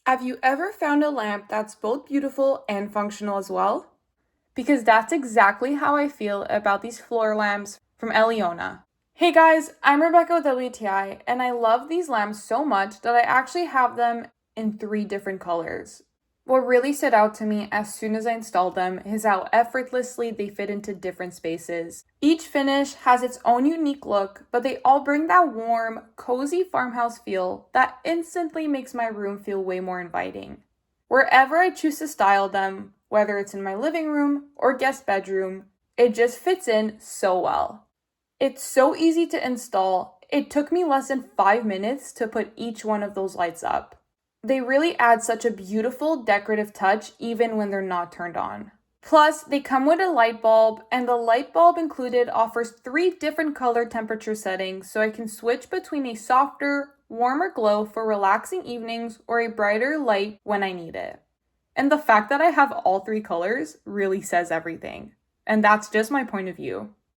Have you ever found a lamp that's both beautiful and functional as well? Because that's exactly how I feel about these floor lamps from ELYONA. Hey guys, I'm Rebecca with WTI, and I love these lamps so much that I actually have them in 3 different colors. What really stood out to me as soon as I installed them is how effortlessly they fit into different spaces. Each finish has its own unique look, but they all bring that warm, cozy farmhouse feel that instantly makes my room feel way more inviting. Wherever I choose to style them, whether it's in my living room or guest bedroom, it just fits in so well. It's so easy to install. It took me less than 5 minutes to put each one of those lights up. They really add such a beautiful decorative touch even when they're not turned on. Plus, they come with a light bulb, and the light bulb included offers 3 different color temperature settings, so I can switch between a softer, warmer glow for relaxing evenings or a brighter light when I need it. And the fact that I have all 3 colors really says everything. And that's just my point of view.